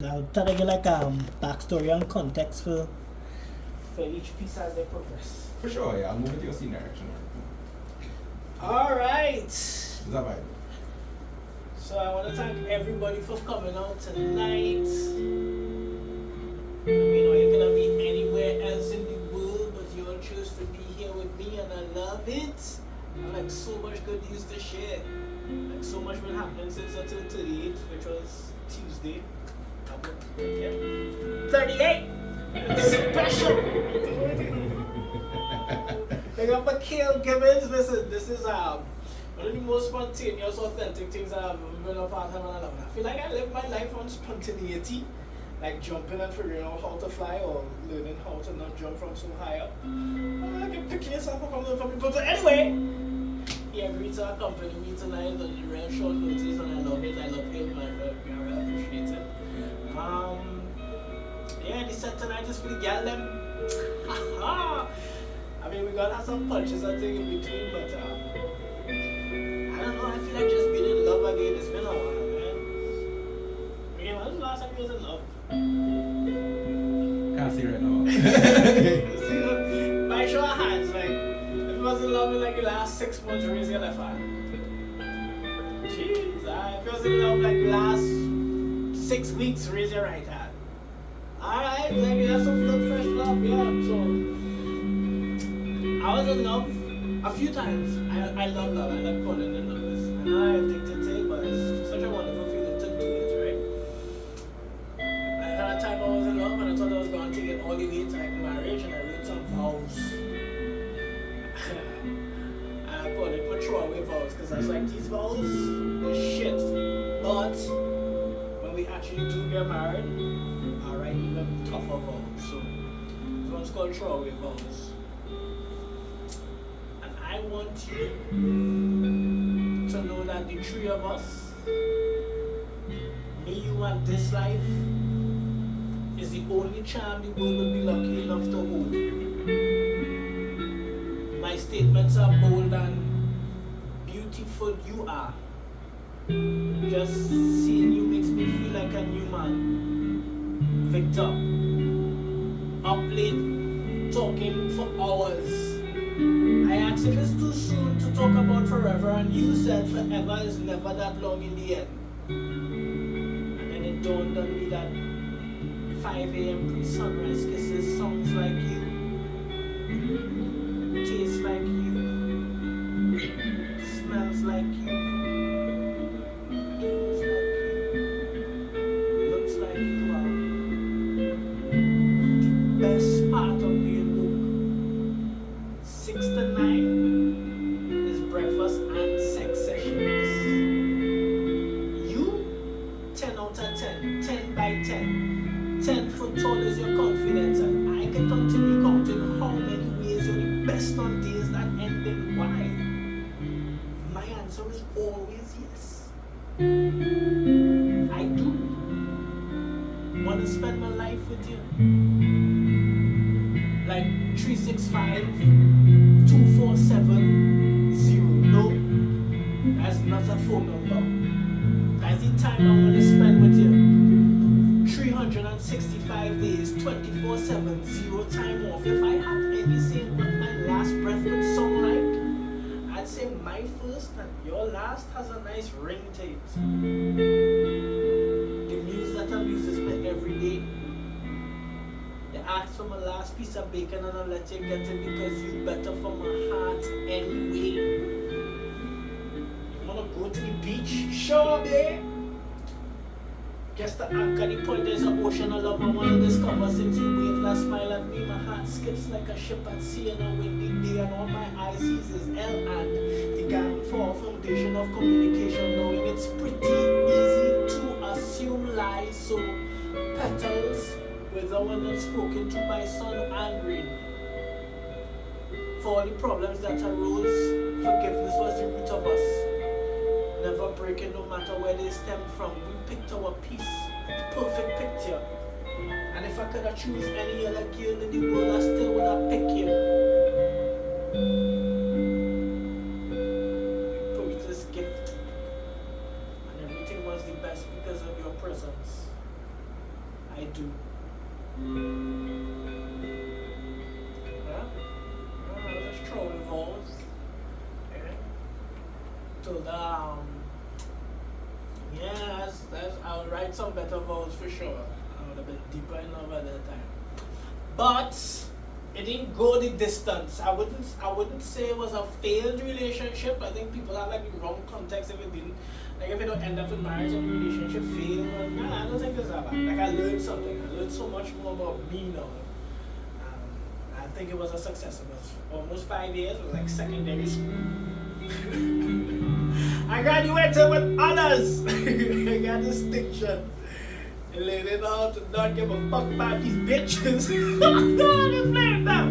I'll try to get like backstory and context for each piece as they progress. For sure, yeah. I'll move it to your scene direction. Alright. Is that right? So I want to thank everybody for coming out tonight. You could be anywhere else in the world, but you all chose to be here with me, and I love it. I like so much good news to share. Like so much been happening since I turned 38, which was Tuesday. Yeah. 38! It's special! Like I'm Mikhail Gibbings. Listen, this is one of the most spontaneous, authentic things I've ever been a part of in my life. I feel like I live my life on spontaneity, like jumping and figuring out how to fly or learning how to not jump from so high up. I can picture yourself up from people. So anyway, he agreed to accompany me tonight on the real short notice, and I love it. I love him. I really appreciate it. Yeah, the set tonight is for the gal them. I mean, we gotta have some punches I think in between, but I don't know. I feel like just being in love again. It's been a while, man. Okay, when was the last time you was in love? Can't see right now. See, by show of hands, like if you was in love in like the last 6 months, raise your left hand. Jeez, if you was in love like the last 6 weeks, raise your right hand. Alright, like that's some good fresh love, yeah. So I was in love a few times. I love love. I like falling in love. I'm not addicted to it, but it's such a wonderful feeling to do it, right? I had a time I was in love and I thought I was going to take it all the way to like marriage, and I wrote some vows. I call it mature away vows because I was like, these vows are shit. But when we actually do get married, I write even tougher vows. So this one's called throwaway vows. I want you to know that the three of us, me, you, and this life, is the only charm the world will be lucky enough to hold. My statements are bold and beautiful you are. Just seeing you makes me feel like a new man. Victor, up late, talking for hours. I asked if it's too soon to talk about forever, and you said forever is never that long in the end. And then it dawned on me that 5 a.m. pre-sunrise kisses sounds like you, tastes like you, smells like you, feels like you, looks like you are the best part of being woke. 6 to 9 is breakfast and sex sessions. You, 10 out of 10, 10 by 10. 10 foot tall is your confidence, and I can continue counting how many ways you're the best on days that end in why. My answer is always yes. I do want to spend my life with you. Like 365 24/7 No, that's not a phone number. That's the time I want to spend with you. 365 days, 24/7, zero time off. If I have any say what my last breath would sound like, I'd say my first and your last has a nice ring to it. The muse that amuses me every day. You ask for my last piece of bacon and I'll let you get it because you better for my heart anyway. You wanna go to the beach? Sure, babe. Guess the anchor, the point there's an ocean of love I wanna discover. Since you wave that smile at me, my heart skips like a ship at sea on a windy day, and all my eyes sees is L and the gang for a foundation of communication, knowing it's pretty easy to assume lies. So petals with the one that's spoken to by sun and rain. For all the problems that arose, forgiveness was the root of us. Never breaking no matter where they stem from. We picked our piece, the perfect picture. And if I could have choose any other girl in the world, I still would have picked you. We put this gift, and everything was the best because of your presence. I do. Yeah. I just throwing balls. Yeah. To yeah, I'll write some better vows for sure. I would have been deeper in love at that time. But it didn't go the distance. I wouldn't say it was a failed relationship. I think people have like the wrong context if it didn't. Like if it don't end up in marriage and the relationship failed. Nah, I don't think it's that bad. Like I learned something. I learned so much more about me now. I think it was a success. It was almost 5 years. It was like secondary school. I graduated with honors. I got distinction. And learning how to not give a fuck about these bitches. Just play it down.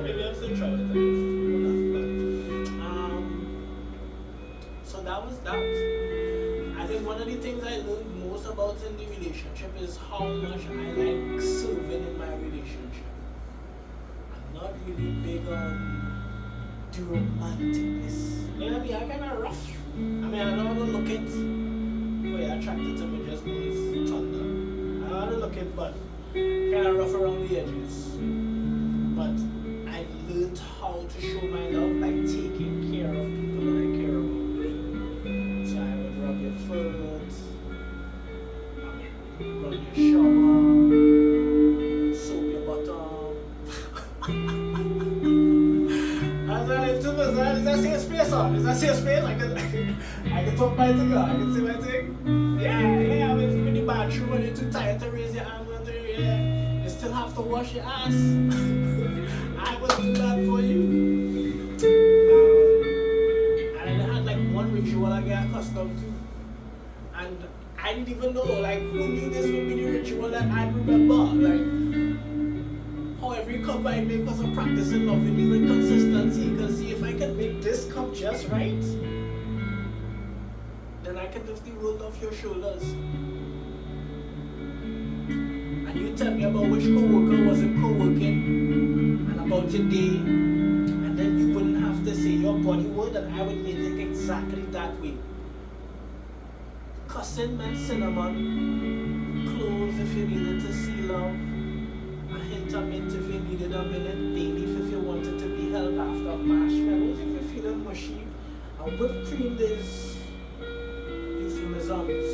Maybe I'm still traumatized. So that was that. I think one of the things I learned most about in the relationship is how much I like serving in my relationship. I'm not really big on the romanticness. You know what I mean? I'm kind of rough. I mean, I don't want to look it. But yeah, attracted to me just knows thunder. I don't want to look it, but kind of rough around the edges. But I learned how to show my love by taking care of people that I care about. So I would rub your foot, run your shower, soap your bottom. Is that safe space on? Is that safe space? I can talk my thing out. I can say my thing. Yeah. I went in the bathroom when you're too tired to raise your arms under your hair. You still have to wash your ass. I will do that for you. And I had like one ritual I get accustomed to. And I didn't even know, like, who knew this would be the ritual that I'd remember? Like, how every cup I make was a practice in loving you with consistency. Because see, if I can make this cup just right, then I can lift the world off your shoulders. And you tell me about which co-worker wasn't co-working and about your day, and then you wouldn't have to say your body word, and I would make it exactly that way. Cussing meant cinnamon, clothes if you needed to see love, a hint of mint if you needed a minute, bay leaf if you wanted to be held after, marshmallows if you're feeling mushy, and whipped cream is euphemisms.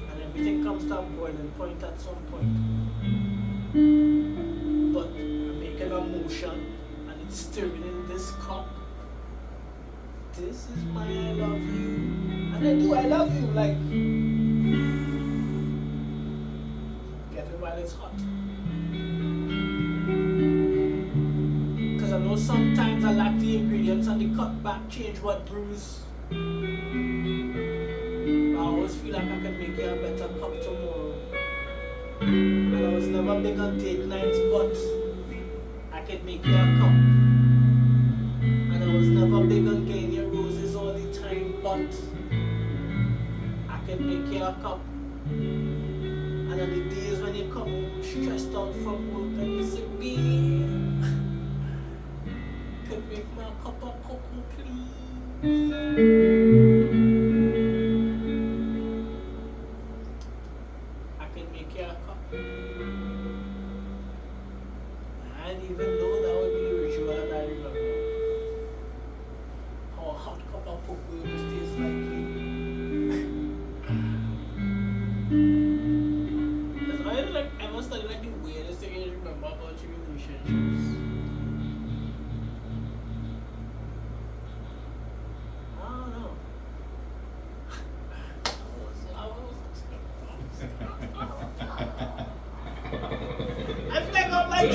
And everything comes to a boiling point at some point. But I'm making a motion and it's stirring in this cup. This is why I love you. And I love you, like, get it while it's hot. Because I know sometimes I lack the ingredients and the cut back change what brews. I always feel like I can make you a better cup tomorrow. And I was never big on date nights, but I could make you a cup. And I was never big on getting your roses all the time, but I can make you a cup. And on the days when you come home stressed out from work and you say, babe, could make me a cup of cocoa, please?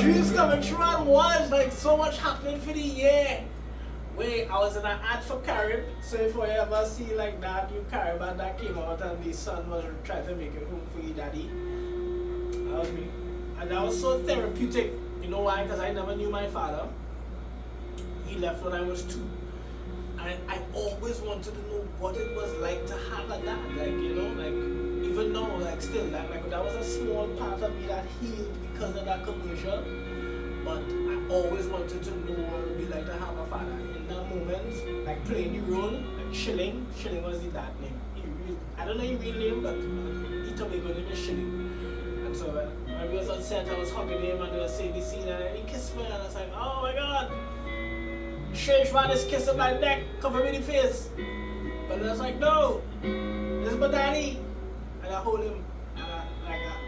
Dreams coming true at once, like so much happening for the year. Wait, I was in an ad for Carib, so if you ever see like that new Carib ad that came out and the son was trying to make it home for your daddy, that was me. And that was so therapeutic. You know why? Because I never knew my father. He left when I was 2. And I always wanted to know what it was like to have a dad, like, you know, like, even now, like, still, like that was a small part of me that healed because of that commercial, but I always wanted to know what it would be like to have a father. In that moment, like, playing the role, like, Shilling. Shilling was the dad name. I don't know his real name, but he told me his name is Shilling. And so when we was on set, I was hugging him and they were saying the scene and he kissed me and I was like, oh my god, strange man is kissing my neck, cover me in the face. But I was like, no, this is my daddy. And I hold him and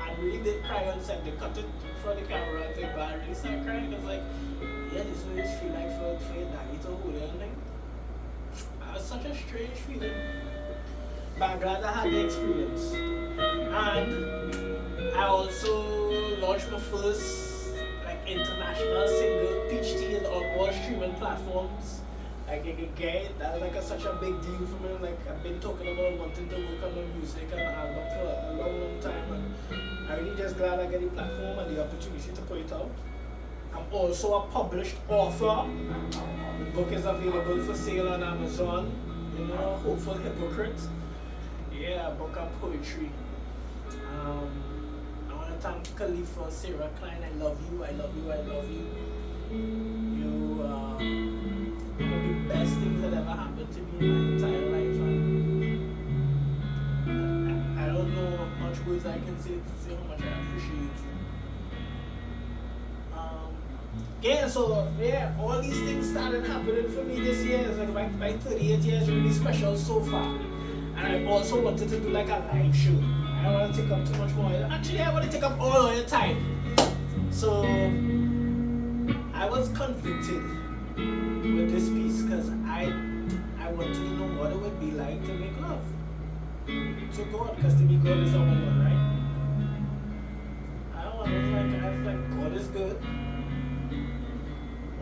I really did cry on set. They cut it for the camera and thing, but I really started crying. I was like, yeah, this is what it feel like for your daddy to hold it. And like, it was such a strange feeling. But I'm glad I had the experience. And I also launched my first international single, Peach Tea, on all streaming platforms. Again, that was such a big deal for me. I've been talking about wanting to work on my music and album for a long time, and I'm really just glad I get the platform and the opportunity to put it out. I'm also a published author. The book is available for sale on Amazon. Hopeful Hypocrite. Yeah, a book of poetry. I want to thank Khalifa, Sarah Klein. I love you. I love you. I love you. You are one of the best things that ever happened to me in my entire life. And I don't know how much words I can say to say how much I appreciate you. All these things started happening for me this year. It's my 38 years really special so far. And I also wanted to do a live show. I don't want to take up too much more. Actually, I want to take up all of your time. So I was convicted with this piece because I wanted to know what it would be like to make love to God, because to me God is a woman, right? I was like God is good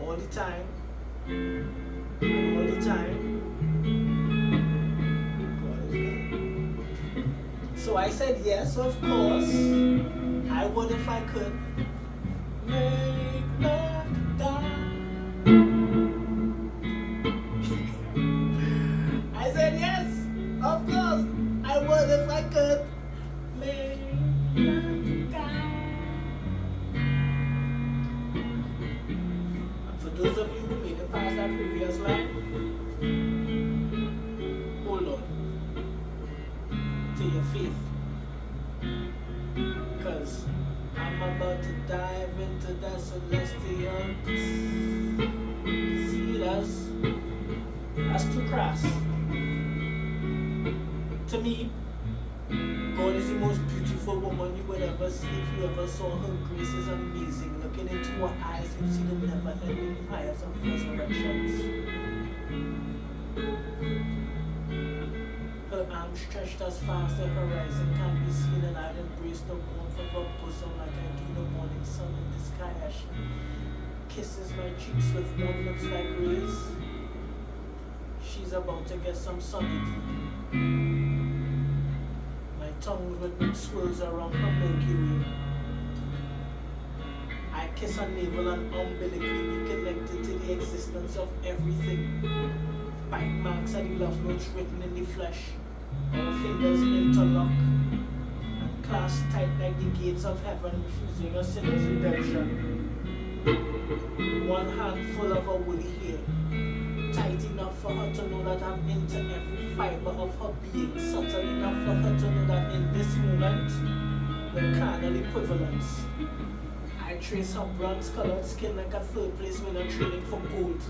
all the time, and all the time God is good. So I said yes, of course. I would if I could make love to God. I said yes, of course. I would if I could make love to God. And for those of you who made it past that previous line, hold on to your faith, because I'm about to dive into that celestial. See, that's too crass. To me, God is the most beautiful woman you would ever see. If you ever saw her, grace is amazing. Looking into her eyes, you see the never-ending fires of resurrections. Her arms stretched as far as the horizon can be seen, and I'd embrace the warmth of her bosom like I do the morning sun in the sky as she kisses my cheeks with warm lips like rays. She's about to get some sunny D. My tongue with big swirls around her Milky Way. I kiss her navel and umbilically be connected to the existence of everything. Bite marks are the love notes written in the flesh. Our fingers interlock and clasp tight like the gates of heaven, refusing a sinner's redemption. One handful of her woolly hair, tight enough for her to know that I'm into every fiber of her being, subtle enough for her to know that in this moment we're carnal equivalents. I trace her bronze-colored skin like a third-place winner training for gold.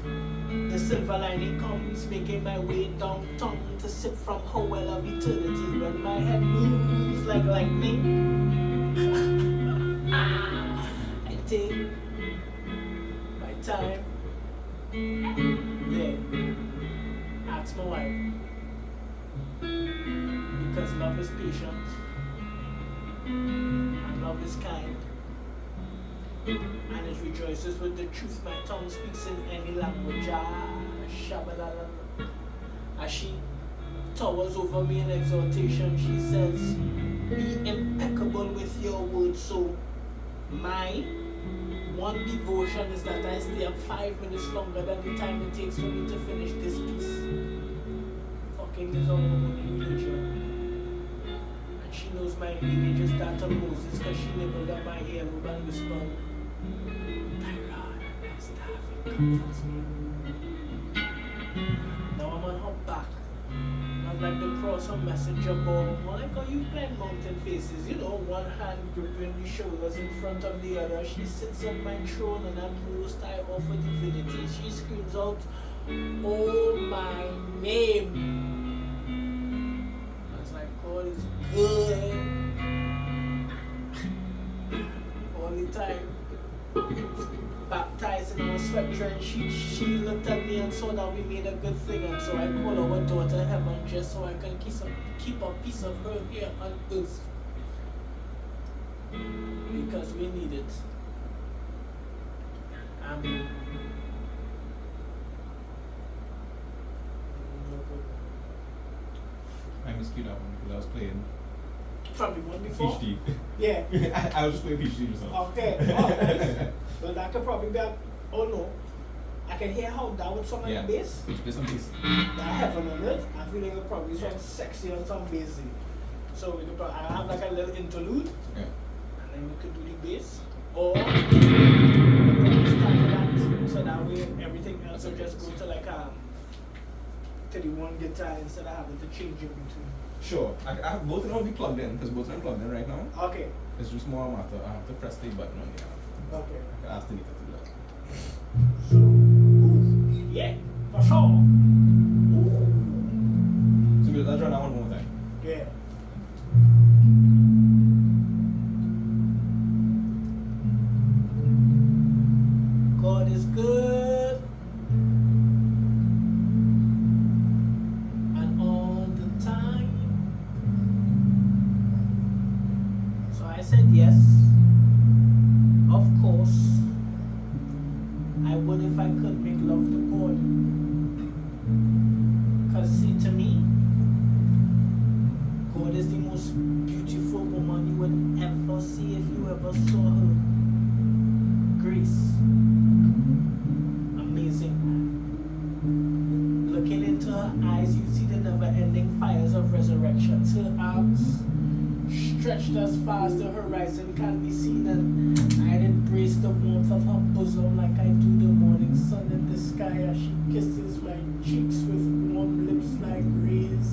The silver lining comes, making my way down tongue to sip from her well of eternity. When my head moves like lightning, I take my time. Then, ask my wife. Because love is patient, and love is kind. And it rejoices with the truth my tongue speaks in any language. Shabalala. As she towers over me in exaltation, she says, be impeccable with your words. So my one devotion is that I stay up 5 minutes longer than the time it takes for me to finish this piece. Fucking is our only religion. And she knows my lineage is that of Moses, because she nibbled at my earlobe and whispered, Tyrone, and staff, it comforts me. Now I'm on her back, like the cross or messenger ball, more like how you climb mountain faces, you know, one hand gripping the shoulders in front of the other. She sits on my throne and I'm most high offer divinity. She screams out, oh my name. I was like, God is good all the time. Baptized in our sweat drenched. She looked at me and saw that we made a good thing, and so I called our daughter Heaven just so I can keep a piece of her here on earth. Because we need it. I missed you that one because I was playing From the one before? PhD. Yeah. I was just playing PhD just now. Okay. Oh, nice. Well, that could probably be oh no. I can hear how that would sound on the bass. Play some bass. That Heaven on it. I feel like it would probably sound sexy on some bassy. So we could probably I have like a little interlude. Yeah. And then we could do the bass. Or we could probably start with that so that way everything else will just go to like to the one guitar instead of having to change it between. Sure. I have both of them will be plugged in because both of them are plugged in right now. Okay. It's just more a matter. I have to press the button on the app. Okay. I can ask the Nita to do that. So, ooh, yeah, for sure. Ooh. So let's run that one more time. Yeah. God is good. And all the time. So I said yes. Of course. I would if I could make love to God. Because see, to me, God is the most beautiful woman you would ever see if you ever saw her. Grace. Amazing. Looking into her eyes, you see the never-ending fires of resurrection. Her arms stretched as far as the horizon can be seen, and I'd embrace the warmth of her bosom like I do the morning sun in the sky as she kisses my cheeks with warm lips like rays.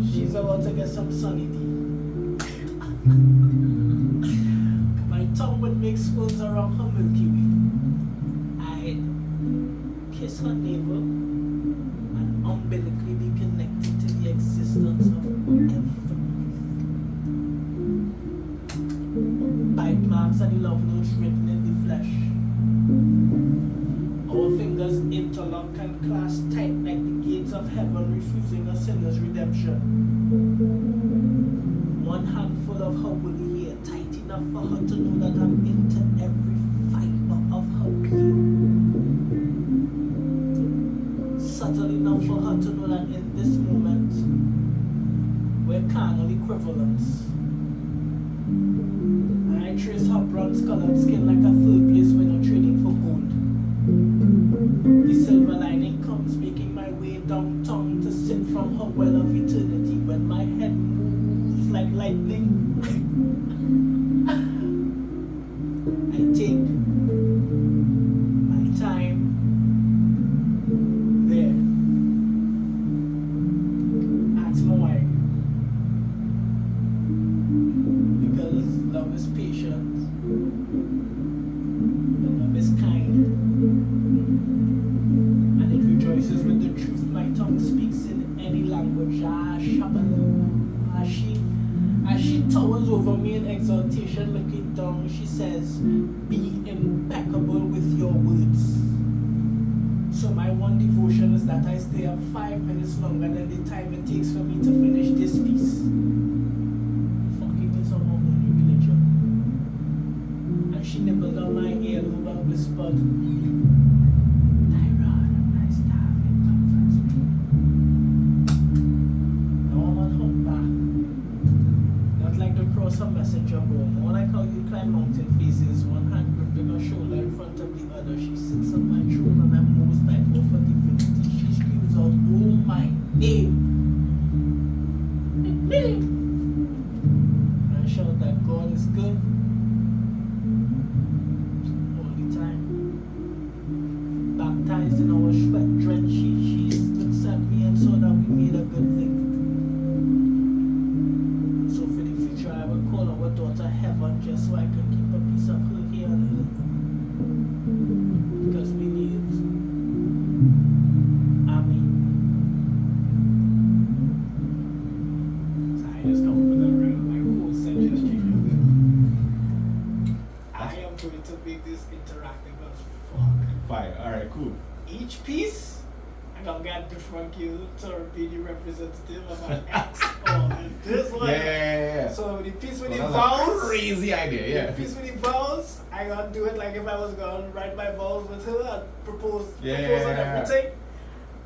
She's about to get some sunny D. My tongue would make swirls around her Milky Way. I'd kiss her navel and umbilically be connected to the existence of everything. Bite marks and the love notes written in the flesh. Our fingers interlock and clasp tight like the gates of heaven refusing a sinner's redemption. One handful of her woolly hair tight enough for her to know that I'm into every fiber of her being. Subtle enough for her to know that in this moment we're carnal equivalents. I trace her bronze-colored skin like a third place winner trading for gold. The silver lining comes making my way downtown to sip from her well of eternity when my head moves like lightning. I take my time there. Ask my wife. Because love is patient. And love is kind. And it rejoices with the truth my tongue speaks in any language. As she towers over me in exaltation, looking down, she says, be impeccable with your words. So my one devotion is that I stay up 5 minutes longer than the time it takes for me to finish this piece. Fucking is a holy religion. And she nibbled on my earlobe and whispered, Tyrod, my starving comforts me. Now I'm on humpback. Not like the cross or messenger bow, more like how you climb mountain faces, one hand gripping her shoulder in front of the other. She sits on my throne and I'm most thankful for divinity. She screams out, oh my name. And I shout that God is good all the time. Baptized in our sweat drenched, she looks at me each piece, I gonna get different girl to be the representative of an X or this one. Yeah. So the piece with the That's a vowels. crazy idea, yeah. The piece with the vowels, I gonna do it like if I was gonna write my vowels with her and propose on everything.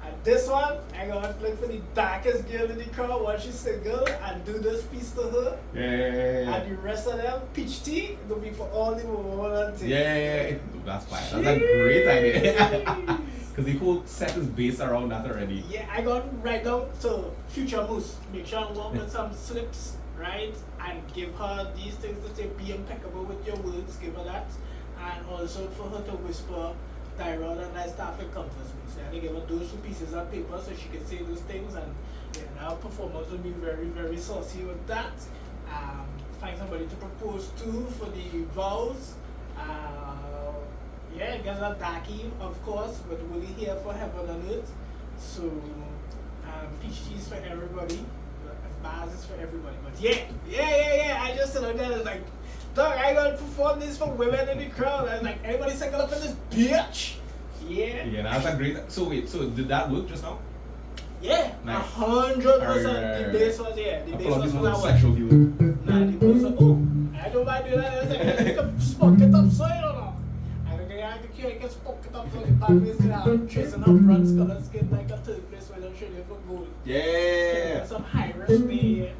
And this one, I gonna look for the darkest girl in the crowd when she's single and do this piece to her. Yeah. And the rest of them, peach tea, it'll be for all the women. Yeah. That's fine. That's a great idea. Because the whole set is based around that already. Yeah, I got right down to future moose. Make sure I walk with some slips, right? And give her these things to say, be impeccable with your words, give her that. And also for her to whisper, Tyrone and I start to comfort me. So I give her those 2 pieces of paper so she can say those things. And our performance will be very, very saucy with that. Find somebody to propose to for the vows. Yeah, get a darkie, of course, but really here for heaven and earth. So, peach teas for everybody, bars is for everybody. But yeah. I just said that, it's like, dog, I gotta perform this for women in the crowd. And like, everybody single up in this bitch. Yeah. Yeah, that's a great. So wait, so did that work just now? Yeah, Nice. 100%. The bass was, the bass was for that one. Sexual healing. Nah, the bass was, I don't mind doing that. I was like, you can smoke it up, so you don't know. I can spoke it up so the back is tracing her bronze color skin like a third place where they're showing for gold. Yeah. Some high risk there.